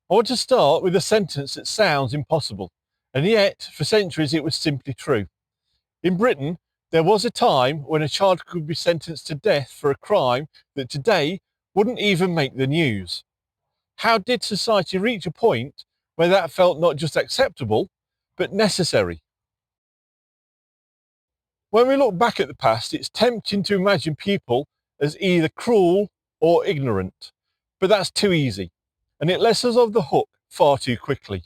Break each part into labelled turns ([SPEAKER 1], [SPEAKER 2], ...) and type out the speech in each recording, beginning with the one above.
[SPEAKER 1] I want to start with a sentence that sounds impossible, and yet for centuries it was simply true. In Britain, there was a time when a child could be sentenced to death for a crime that today wouldn't even make the news. How did society reach a point where that felt not just acceptable, but necessary? When we look back at the past, it's tempting to imagine people as either cruel or ignorant, but that's too easy, and it lets us off the hook far too quickly.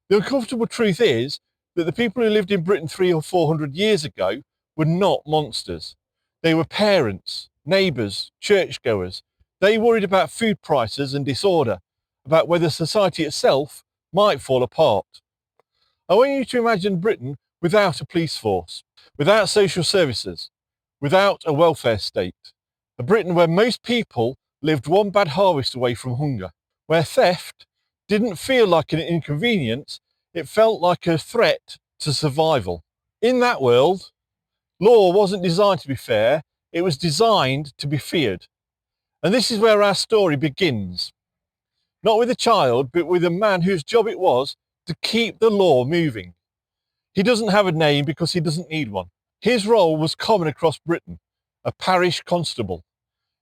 [SPEAKER 1] The uncomfortable truth is that the people who lived in Britain 300 or 400 years ago were not monsters. They were parents, neighbours, churchgoers. They worried about food prices and disorder, about whether society itself might fall apart. I want you to imagine Britain without a police force, without social services, without a welfare state. A Britain where most people lived one bad harvest away from hunger, where theft didn't feel like an inconvenience, it felt like a threat to survival. In that world, law wasn't designed to be fair, it was designed to be feared. And this is where our story begins. Not with a child, but with a man whose job it was to keep the law moving. He doesn't have a name because he doesn't need one. His role was common across Britain, a parish constable.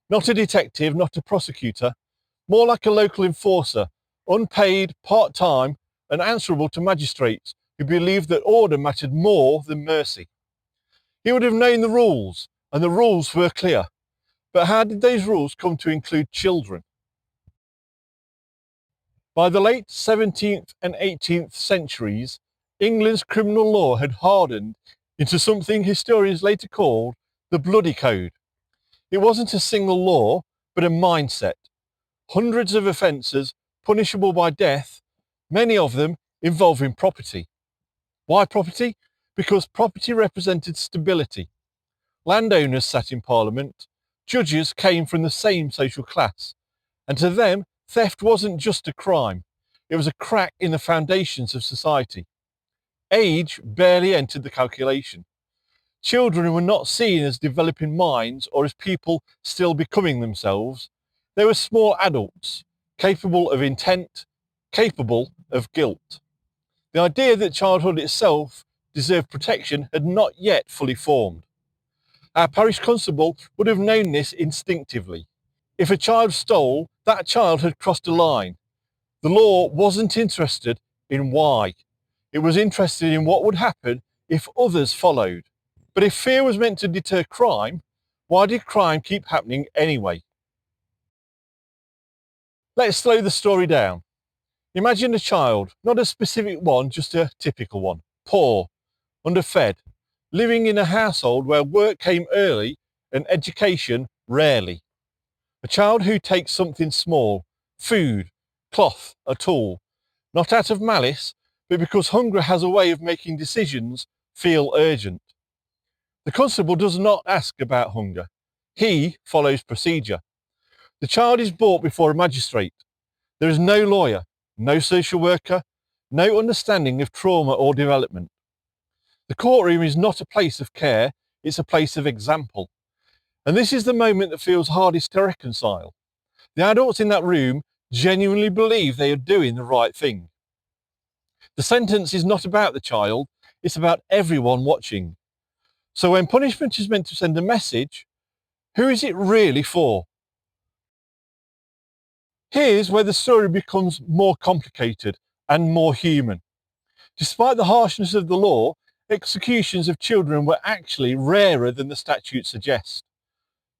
[SPEAKER 1] Not a detective, not a prosecutor, more like a local enforcer, unpaid, part-time, and answerable to magistrates who believed that order mattered more than mercy. He would have known the rules, and the rules were clear. But how did those rules come to include children? By the late 17th and 18th centuries, England's criminal law had hardened into something historians later called the Bloody Code. It wasn't a single law, but a mindset. Hundreds of offences punishable by death, many of them involving property. Why property? Because property represented stability. Landowners sat in Parliament, judges came from the same social class, and to them, theft wasn't just a crime, it was a crack in the foundations of society. Age barely entered the calculation. Children were not seen as developing minds or as people still becoming themselves. They were small adults, capable of intent, capable of guilt. The idea that childhood itself deserved protection had not yet fully formed. Our parish constable would have known this instinctively. If a child stole, that child had crossed a line. The law wasn't interested in why. It was interested in what would happen if others followed. But if fear was meant to deter crime, why did crime keep happening anyway? Let's slow the story down. Imagine a child, not a specific one, just a typical one. Poor, underfed, living in a household where work came early and education rarely. A child who takes something small, food, cloth, a tool, not out of malice, but because hunger has a way of making decisions feel urgent. The constable does not ask about hunger. He follows procedure. The child is brought before a magistrate. There is no lawyer, no social worker, no understanding of trauma or development. The courtroom is not a place of care, it's a place of example. And this is the moment that feels hardest to reconcile. The adults in that room genuinely believe they are doing the right thing. The sentence is not about the child, it's about everyone watching. So when punishment is meant to send a message, who is it really for? Here's where the story becomes more complicated and more human. Despite the harshness of the law, executions of children were actually rarer than the statute suggests.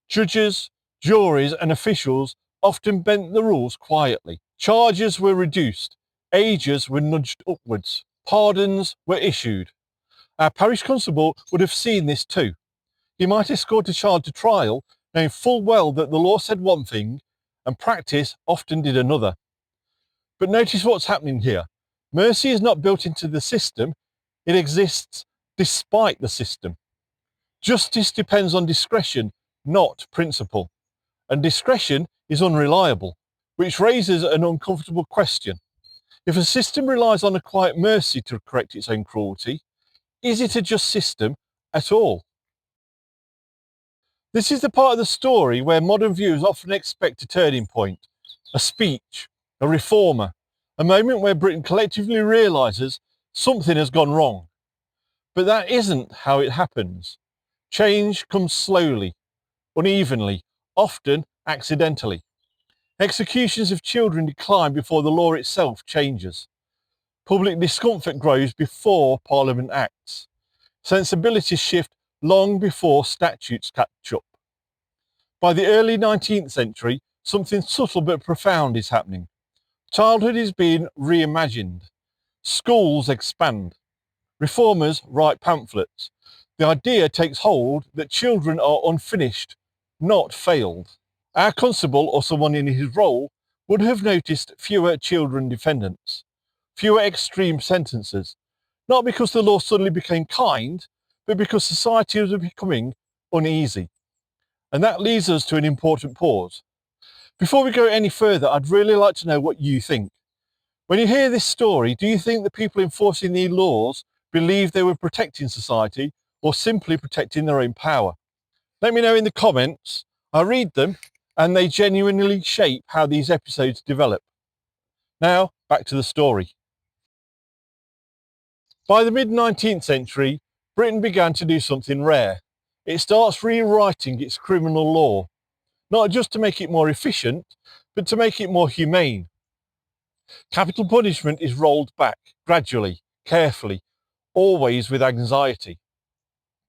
[SPEAKER 1] Judges, juries and officials often bent the rules quietly. Charges were reduced, ages were nudged upwards, pardons were issued. Our parish constable would have seen this too. He might escort a child to trial, knowing full well that the law said one thing and practice often did another. But notice what's happening here. Mercy is not built into the system, it exists despite the system. Justice depends on discretion, not principle. And discretion is unreliable, which raises an uncomfortable question. If a system relies on a quiet mercy to correct its own cruelty, is it a just system at all? This is the part of the story where modern viewers often expect a turning point, a speech, a reformer, A moment where Britain collectively realises something has gone wrong. But that isn't how it happens. Change comes slowly, unevenly, often accidentally. Executions of children decline before the law itself changes. Public discomfort grows before Parliament acts. Sensibilities shift long before statutes catch up. By the early 19th century, something subtle but profound is happening. Childhood is being reimagined. Schools expand. Reformers write pamphlets. The idea takes hold that children are unfinished, not failed. Our constable or someone in his role would have noticed fewer children defendants, fewer extreme sentences, not because the law suddenly became kind, but because society was becoming uneasy. And that leads us to an important pause. Before we go any further, I'd really like to know what you think. When you hear this story, do you think the people enforcing these laws believed they were protecting society or simply protecting their own power? Let me know in the comments. I read them and they genuinely shape how these episodes develop. Now, back to the story. By the mid-19th century, Britain began to do something rare. It starts rewriting its criminal law, not just to make it more efficient, but to make it more humane. Capital punishment is rolled back, gradually, carefully, always with anxiety.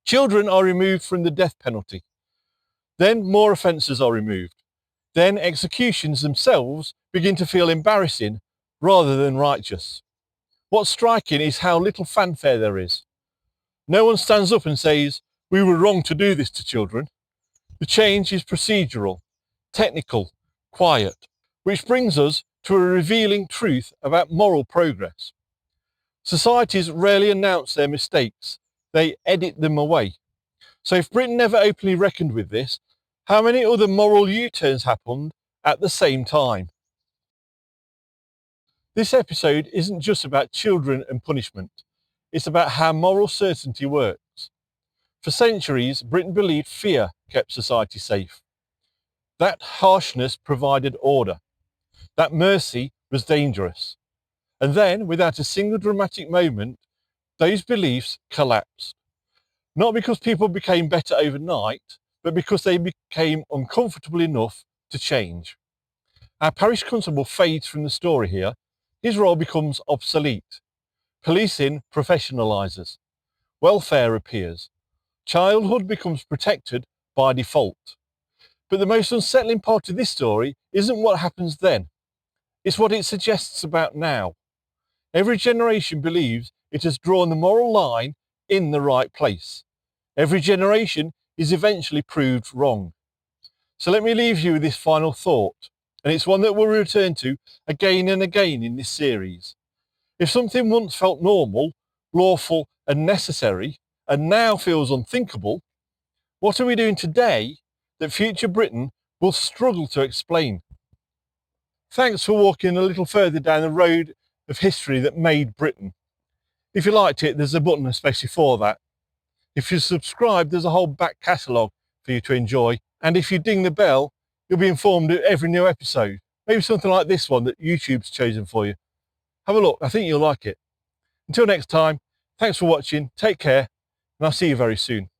[SPEAKER 1] Children are removed from the death penalty. Then more offences are removed. Then executions themselves begin to feel embarrassing rather than righteous. What's striking is how little fanfare there is. No one stands up and says, "We were wrong to do this to children." The change is procedural, technical, quiet, which brings us to a revealing truth about moral progress. Societies rarely announce their mistakes, they edit them away. So if Britain never openly reckoned with this, how many other moral U-turns happened at the same time? This episode isn't just about children and punishment, it's about how moral certainty works. For centuries, Britain believed fear kept society safe. That harshness provided order. That mercy was dangerous. And then, without a single dramatic moment, those beliefs collapsed. Not because people became better overnight, but because they became uncomfortable enough to change. Our parish constable fades from the story here. His role becomes obsolete. Policing professionalises. Welfare appears. Childhood becomes protected by default. But the most unsettling part of this story isn't what happens then. It's what it suggests about now. Every generation believes it has drawn the moral line in the right place. Every generation is eventually proved wrong. So let me leave you with this final thought, and it's one that we'll return to again and again in this series. If something once felt normal, lawful and necessary, and now feels unthinkable, what are we doing today that future Britain will struggle to explain? Thanks for walking a little further down the road of history that made Britain. If you liked it, there's a button especially for that. If you subscribe, there's a whole back catalogue for you to enjoy. And if you ding the bell, you'll be informed of every new episode. Maybe something like this one that YouTube's chosen for you. Have a look, I think you'll like it. Until next time, thanks for watching, take care, and I'll see you very soon.